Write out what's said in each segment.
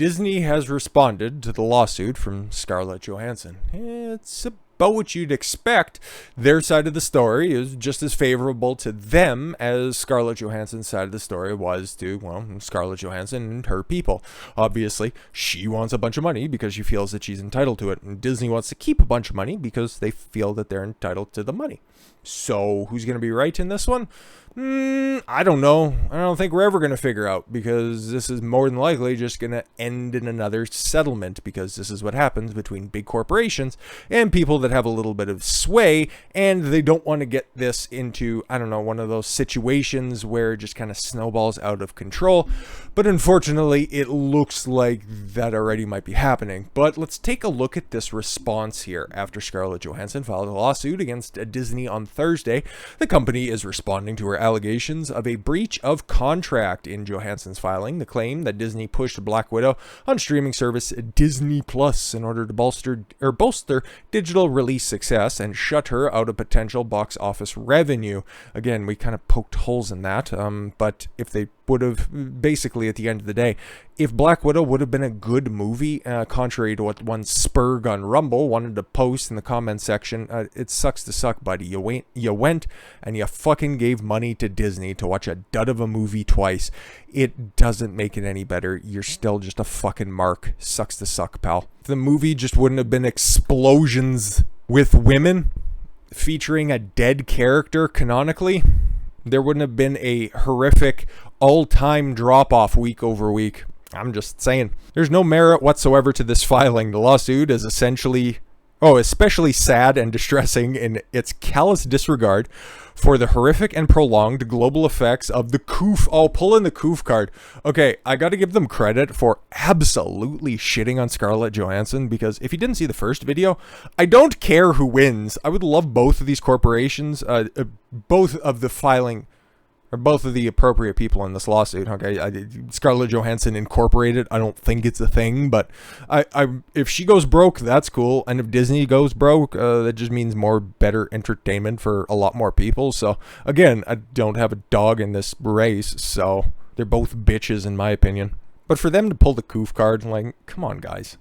Disney has responded to the lawsuit from Scarlett Johansson. It's about what you'd expect. Their side of the story is just as favorable to them as Scarlett Johansson's side of the story was to, well, Scarlett Johansson and her people. Obviously, she wants a bunch of money because she feels that she's entitled to it, and Disney wants to keep a bunch of money because they feel that they're entitled to the money. So, who's going to be right in this one? I don't know. I don't think we're ever going to figure out, because this is more than likely just going to end in another settlement, because this is what happens between big corporations and people that have a little bit of sway, and they don't want to get this into, I don't know, one of those situations where it just kind of snowballs out of control. But unfortunately, it looks like that already might be happening. But let's take a look at this response here. After Scarlett Johansson filed a lawsuit against Disney on Thursday, the company is responding to her allegations of a breach of contract. In Johansson's filing, the claim that Disney pushed Black Widow on streaming service Disney Plus in order to bolster digital release success and shut her out of potential box office revenue. Again, we kind of poked holes in that, but if they would have, basically at the end of the day, if Black Widow would have been a good movie, contrary to what one Spur on Rumble wanted to post in the comment section, it sucks to suck, buddy. You went and you fucking gave money to Disney to watch a dud of a movie twice. It doesn't make it any better. You're still just a fucking mark. Sucks to suck, pal. If the movie just wouldn't have been explosions with women featuring a dead character canonically, there wouldn't have been a horrific all-time drop-off week over week. I'm just saying. There's no merit whatsoever to this filing. The lawsuit is especially sad and distressing in its callous disregard for the horrific and prolonged global effects of the coof. Oh, pull in the coof card. Okay, I gotta give them credit for absolutely shitting on Scarlett Johansson, because if you didn't see the first video, I don't care who wins. I would love both of these corporations, both of the appropriate people in this lawsuit. Okay, Scarlett Johansson Incorporated, I don't think it's a thing, but if she goes broke, that's cool. And if Disney goes broke, that just means better entertainment for a lot more people. So again, I don't have a dog in this race, so they're both bitches in my opinion. But for them to pull the coof card, like, come on, guys.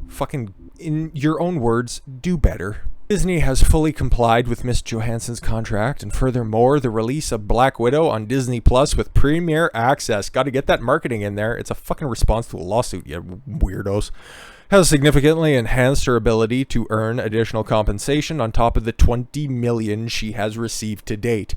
Fucking, in your own words, do better. Disney has fully complied with Miss Johansson's contract, and furthermore, the release of Black Widow on Disney Plus with Premier Access, got to get that marketing in there. It's a fucking response to a lawsuit, you weirdos. Has significantly enhanced her ability to earn additional compensation on top of the $20 million she has received to date.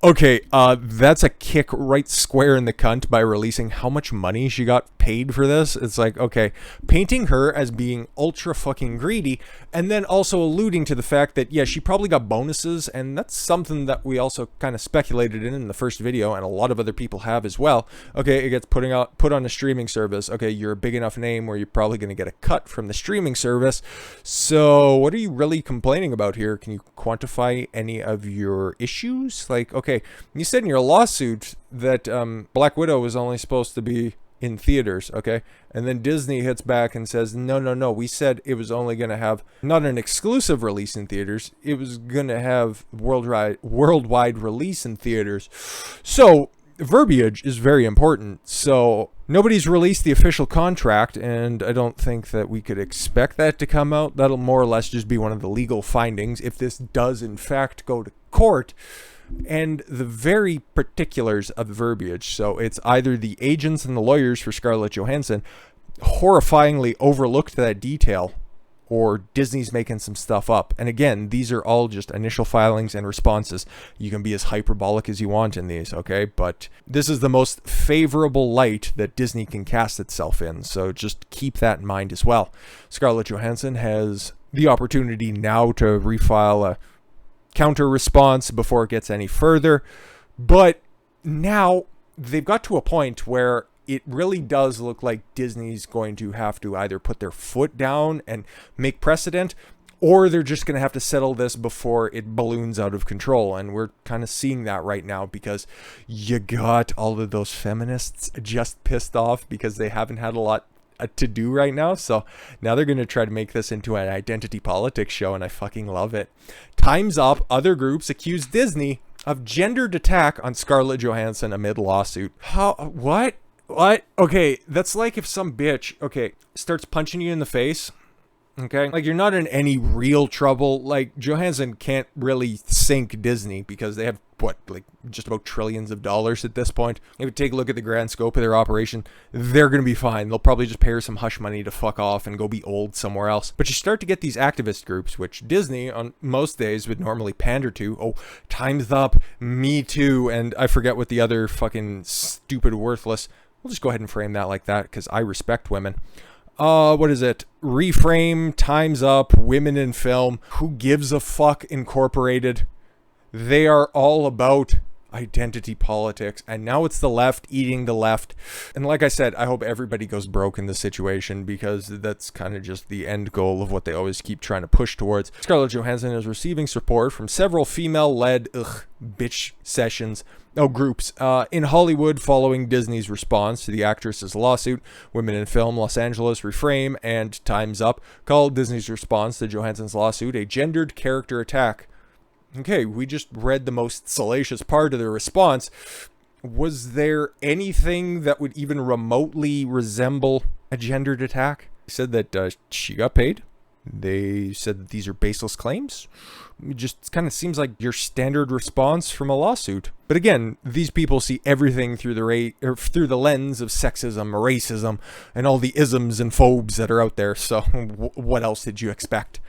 Okay, that's a kick right square in the cunt by releasing how much money she got paid for this. It's like, okay, painting her as being ultra fucking greedy, and then also alluding to the fact that, yeah, she probably got bonuses, and that's something that we also kind of speculated in the first video, and a lot of other people have as well. Okay, it gets put on a streaming service. Okay, you're a big enough name where you're probably going to get a cut from the streaming service. So what are you really complaining about here? Can you quantify any of your issues? Like, okay, you said in your lawsuit that Black Widow was only supposed to be in theaters, okay? And then Disney hits back and says, no, we said it was only going to have not an exclusive release in theaters, it was going to have worldwide release in theaters. So verbiage is very important. So nobody's released the official contract, and I don't think that we could expect that to come out. That'll more or less just be one of the legal findings if this does in fact go to court. And the very particulars of the verbiage. So it's either the agents and the lawyers for Scarlett Johansson horrifyingly overlooked that detail, or Disney's making some stuff up. And again, these are all just initial filings and responses. You can be as hyperbolic as you want in these, okay? But this is the most favorable light that Disney can cast itself in. So just keep that in mind as well. Scarlett Johansson has the opportunity now to refile a counter response before it gets any further, but now they've got to a point where it really does look like Disney's going to have to either put their foot down and make precedent, or they're just going to have to settle this before it balloons out of control. And we're kind of seeing that right now, because you got all of those feminists just pissed off because they haven't had a lot to do right now. So now they're going to try to make this into an identity politics show, and I fucking love it. Time's Up, other groups accuse Disney of gendered attack on Scarlett Johansson amid lawsuit. How? What? What? Okay, that's like if some bitch, okay, starts punching you in the face. Okay, like you're not in any real trouble. Like Johansson can't really sink Disney because they have what, like just about trillions of dollars at this point. If you take a look at the grand scope of their operation, they're gonna be fine. They'll probably just pay her some hush money to fuck off and go be old somewhere else. But you start to get these activist groups, which Disney on most days would normally pander to. Oh, time's up, me too, and I forget what the other fucking stupid worthless. We'll just go ahead and frame that like that because I respect women. What is it? Reframe, Time's Up, Women in Film, Who Gives a Fuck Incorporated. They are all about identity politics, and now it's the left eating the left. And like I said, I hope everybody goes broke in this situation because that's kind of just the end goal of what they always keep trying to push towards. Scarlett Johansson is receiving support from several female-led bitch sessions. Groups in Hollywood following Disney's response to the actress's lawsuit. Women in Film Los Angeles Reframe and Time's Up called Disney's response to Johansson's lawsuit a gendered character attack. Okay, we just read the most salacious part of the response. Was there anything that would even remotely resemble a gendered attack? They said that she got paid. They said that these are baseless claims. It just kind of seems like your standard response from a lawsuit. But again, these people see everything through through the lens of sexism, racism, and all the isms and phobes that are out there. So what else did you expect?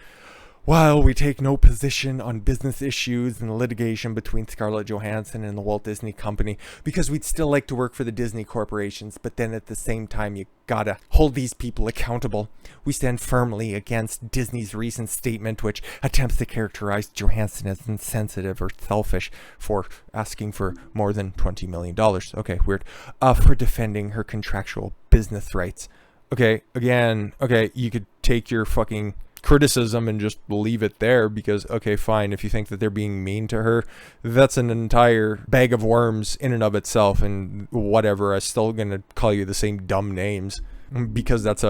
While we take no position on business issues and litigation between Scarlett Johansson and the Walt Disney Company, because we'd still like to work for the Disney corporations, but then at the same time you gotta hold these people accountable. We stand firmly against Disney's recent statement, which attempts to characterize Johansson as insensitive or selfish for asking for more than $20 million. Okay, weird. For defending her contractual business rights. Okay, again, okay, you could take your fucking criticism and just leave it there because, okay, fine, if you think that they're being mean to her, that's an entire bag of worms in and of itself, and whatever, I'm still gonna call you the same dumb names because that's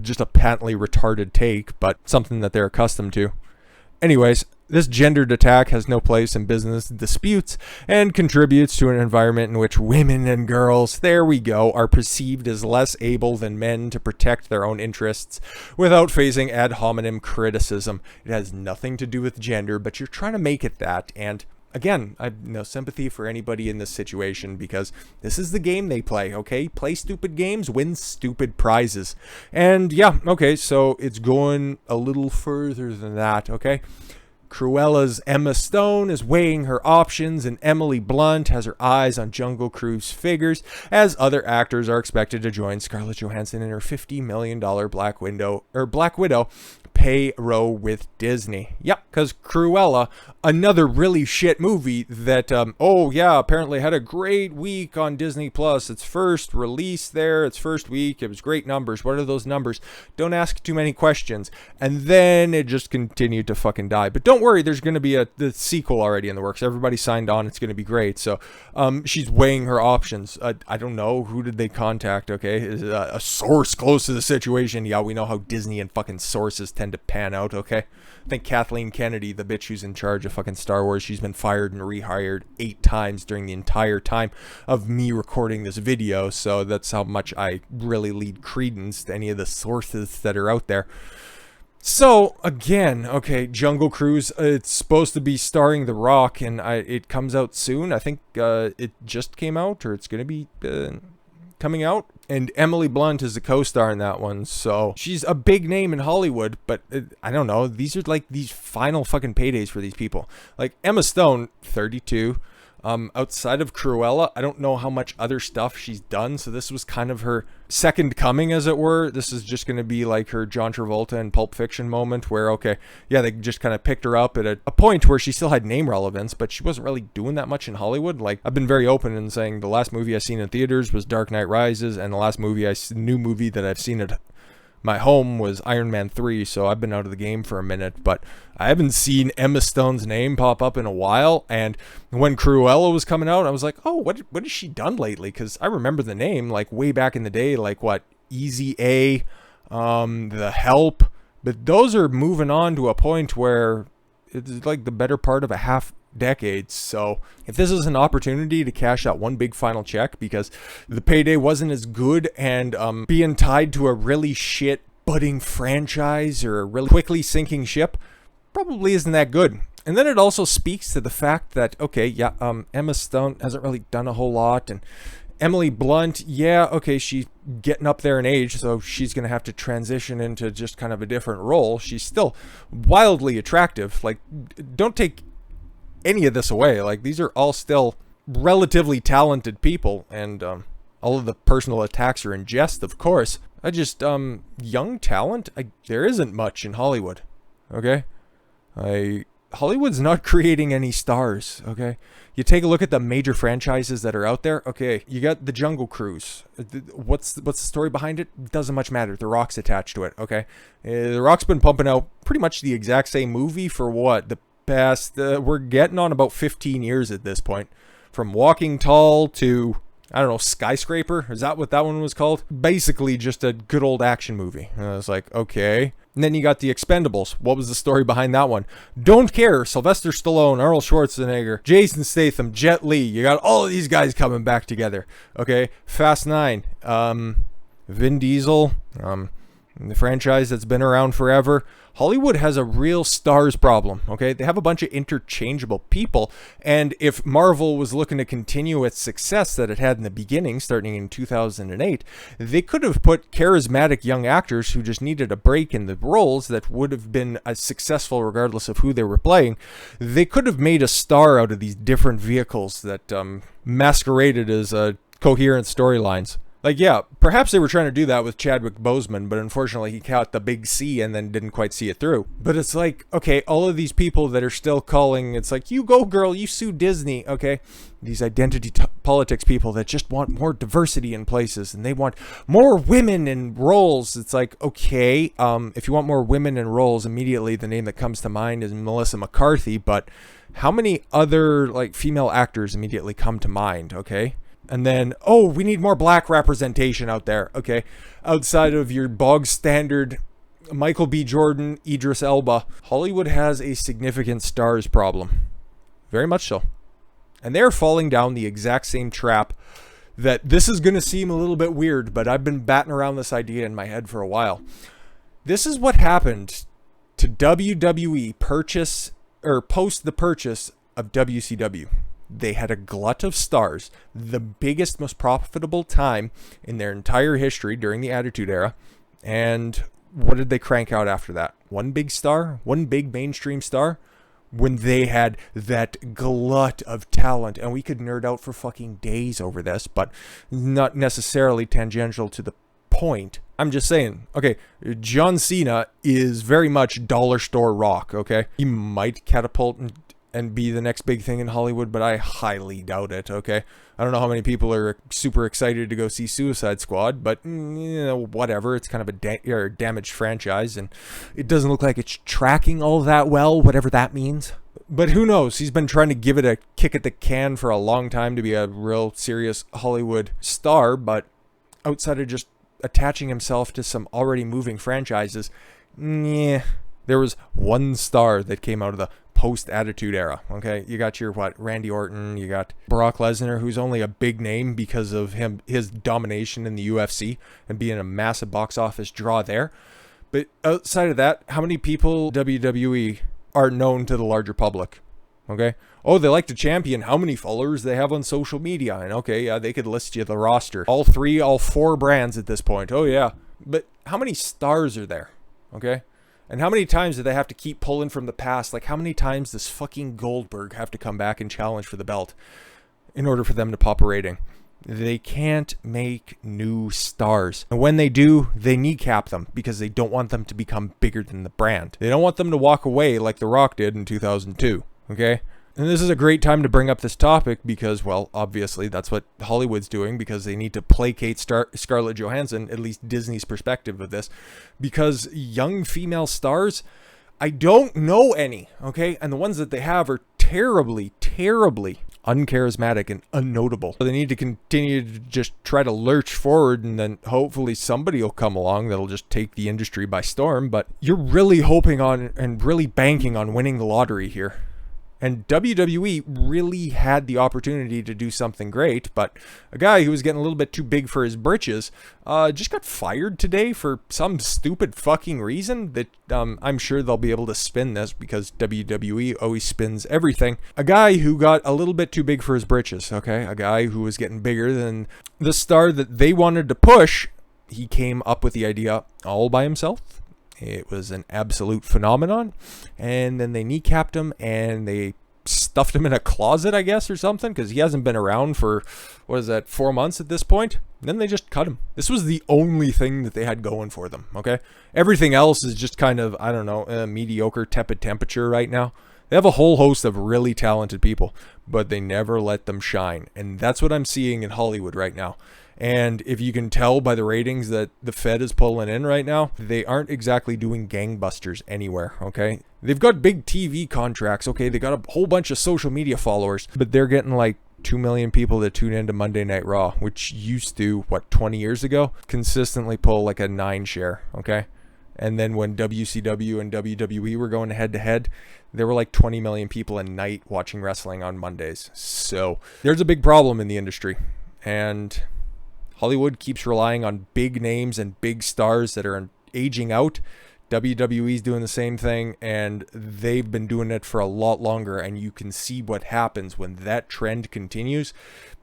just a patently retarded take, but something that they're accustomed to. Anyways, this gendered attack has no place in business disputes and contributes to an environment in which women and girls, there we go, are perceived as less able than men to protect their own interests without facing ad hominem criticism. It has nothing to do with gender, but you're trying to make it that, and again, I have no sympathy for anybody in this situation because this is the game they play, okay? Play stupid games, win stupid prizes. And yeah, okay, so it's going a little further than that, okay? Cruella's Emma Stone is weighing her options, and Emily Blunt has her eyes on Jungle Cruise figures as other actors are expected to join Scarlett Johansson in her $50 million Black Widow payroll with Disney. Yep, because Cruella, another really shit movie that, apparently had a great week on Disney Plus. Its first release there, its first week, it was great numbers. What are those numbers? Don't ask too many questions. And then it just continued to fucking die. But don't worry, there's going to be the sequel already in the works. Everybody signed on. It's going to be great. So she's weighing her options. I don't know. Who did they contact? Okay, is a source close to the situation. Yeah, we know how Disney and fucking sources tend to pan out, okay? I think Kathleen Kennedy, the bitch who's in charge of fucking Star Wars, she's been fired and rehired 8 times during the entire time of me recording this video, so that's how much I really lead credence to any of the sources that are out there. So, again, okay, Jungle Cruise, it's supposed to be starring The Rock, and it comes out soon. I think it just came out, or it's going to be coming out. And Emily Blunt is the co-star in that one, so she's a big name in Hollywood, but I don't know, these are like these final fucking paydays for these people. Like Emma Stone, 32, outside of Cruella, I don't know how much other stuff she's done, so this was kind of her second coming, as it were. This is just going to be like her John Travolta and Pulp Fiction moment where, okay, yeah, they just kind of picked her up at a point where she still had name relevance, but she wasn't really doing that much in Hollywood. Like, I've been very open in saying the last movie I seen in theaters was Dark Knight Rises, and the last new movie that I've seen at my home was Iron Man 3, so I've been out of the game for a minute, but I haven't seen Emma Stone's name pop up in a while, and when Cruella was coming out, I was like, oh, what has she done lately? Because I remember the name, like, way back in the day, like, what, Easy A, The Help, but those are moving on to a point where It's like the better part of a half decade. So if this is an opportunity to cash out one big final check because the payday wasn't as good, and being tied to a really shit budding franchise or a really quickly sinking ship probably isn't that good. And then it also speaks to the fact that, okay, yeah, Emma Stone hasn't really done a whole lot, and Emily Blunt, yeah, okay, she's getting up there in age, so she's going to have to transition into just kind of a different role. She's still wildly attractive. Like, don't take any of this away. Like, these are all still relatively talented people, and all of the personal attacks are in jest, of course. I just, young talent, there isn't much in Hollywood, okay? Hollywood's not creating any stars, okay? You take a look at the major franchises that are out there. Okay, you got the Jungle Cruise. What's the story behind it? Doesn't much matter. The Rock's attached to it, okay? The Rock's been pumping out pretty much the exact same movie for what? The past, we're getting on about 15 years at this point. From Walking Tall to, I don't know, Skyscraper? Is that what that one was called? Basically just a good old action movie. And I was like, okay. And then you got the Expendables. What was the story behind that one? Don't care. Sylvester Stallone, Arnold Schwarzenegger, Jason Statham, Jet Li. You got all of these guys coming back together. Okay. Fast 9. Vin Diesel. The franchise that's been around forever. Hollywood has a real stars problem, okay? They have a bunch of interchangeable people, and if Marvel was looking to continue its success that it had in the beginning, starting in 2008, they could have put charismatic young actors who just needed a break in the roles that would have been as successful regardless of who they were playing. They could have made a star out of these different vehicles that masqueraded as coherent storylines. Like, yeah, perhaps they were trying to do that with Chadwick Boseman, but unfortunately he caught the big C and then didn't quite see it through. But it's like, okay, all of these people that are still calling, it's like, you go girl, you sue Disney, okay? These identity politics people that just want more diversity in places, and they want more women in roles. It's like, okay, if you want more women in roles, immediately the name that comes to mind is Melissa McCarthy, but how many other, like, female actors immediately come to mind, okay? And then, oh, we need more black representation out there, okay? Outside of your bog standard Michael B. Jordan, Idris Elba, Hollywood has a significant stars problem. Very much so. And they're falling down the exact same trap that this is going to seem a little bit weird, but I've been batting around this idea in my head for a while. This is what happened to WWE post the purchase of WCW. They had a glut of stars, the biggest, most profitable time in their entire history during the Attitude Era. And what did they crank out after that? One big star? One big mainstream star? When they had that glut of talent. And we could nerd out for fucking days over this, but not necessarily tangential to the point. I'm just saying, okay, John Cena is very much dollar store rock, okay? He might catapult and be the next big thing in Hollywood, but I highly doubt it, okay? I don't know how many people are super excited to go see Suicide Squad, but, you know, whatever. It's kind of a damaged franchise, and it doesn't look like it's tracking all that well, whatever that means. But who knows? He's been trying to give it a kick at the can for a long time to be a real serious Hollywood star, but outside of just attaching himself to some already moving franchises, there was one star that came out of the post-Attitude Era, okay? You got your, Randy Orton, you got Brock Lesnar, who's only a big name because of his domination in the UFC and being a massive box office draw there. But outside of that, how many people WWE are known to the larger public, okay? Oh, they like to champion how many followers they have on social media, and okay, yeah, they could list you the roster. All 4 brands at this point, oh yeah. But how many stars are there, okay? And how many times do they have to keep pulling from the past? Like, how many times does fucking Goldberg have to come back and challenge for the belt in order for them to pop a rating? They can't make new stars. And when they do, they kneecap them because they don't want them to become bigger than the brand. They don't want them to walk away like The Rock did in 2002, okay? And this is a great time to bring up this topic because, well, obviously that's what Hollywood's doing because they need to placate Scarlett Johansson, at least Disney's perspective of this, because young female stars, I don't know any, okay? And the ones that they have are terribly, terribly uncharismatic and unnotable. So they need to continue to just try to lurch forward, and then hopefully somebody will come along that'll just take the industry by storm. But you're really hoping on and really banking on winning the lottery here. And WWE really had the opportunity to do something great, but a guy who was getting a little bit too big for his britches just got fired today for some stupid fucking reason that I'm sure they'll be able to spin this, because WWE always spins everything. A guy who got a little bit too big for his britches, okay? A guy who was getting bigger than the star that they wanted to push. He came up with the idea all by himself. It was an absolute phenomenon. And then they kneecapped him and they stuffed him in a closet, I guess, or something, because he hasn't been around for, 4 months at this point. And then they just cut him. This was the only thing that they had going for them, okay? Everything else is just kind of, I don't know, mediocre, tepid temperature right now. They have a whole host of really talented people, but they never let them shine. And that's what I'm seeing in Hollywood right now. And if you can tell by the ratings that the Fed is pulling in right now, they aren't exactly doing gangbusters anywhere, okay? They've got big TV contracts, okay? They got a whole bunch of social media followers, but they're getting like 2 million people to tune into Monday Night Raw, which used to, 20 years ago, consistently pull like a 9 share, okay? And then when WCW and WWE were going head to head, there were like 20 million people a night watching wrestling on Mondays. So there's a big problem in the industry. And Hollywood keeps relying on big names and big stars that are aging out. WWE's doing the same thing, and they've been doing it for a lot longer, and you can see what happens when that trend continues.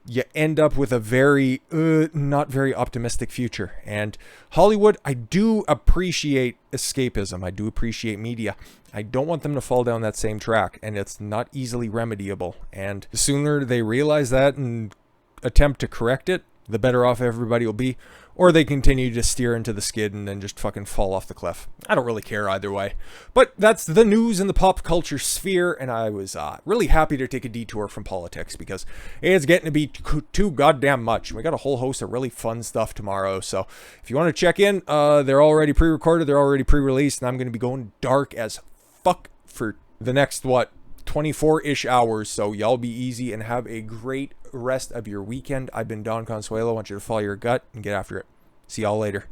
You end up with a very, not very optimistic future. And Hollywood, I do appreciate escapism. I do appreciate media. I don't want them to fall down that same track, and it's not easily remediable. And the sooner they realize that and attempt to correct it, the better off everybody will be. Or they continue to steer into the skid and then just fucking fall off the cliff. I don't really care either way. But that's the news in the pop culture sphere, and I was really happy to take a detour from politics, because it's getting to be too goddamn much. We got a whole host of really fun stuff tomorrow, so if you want to check in, they're already pre-recorded, they're already pre-released, and I'm going to be going dark as fuck for the next, 24-ish hours, so y'all be easy and have a great rest of your weekend. I've been Don Consuelo. I want you to follow your gut and get after it. See y'all later.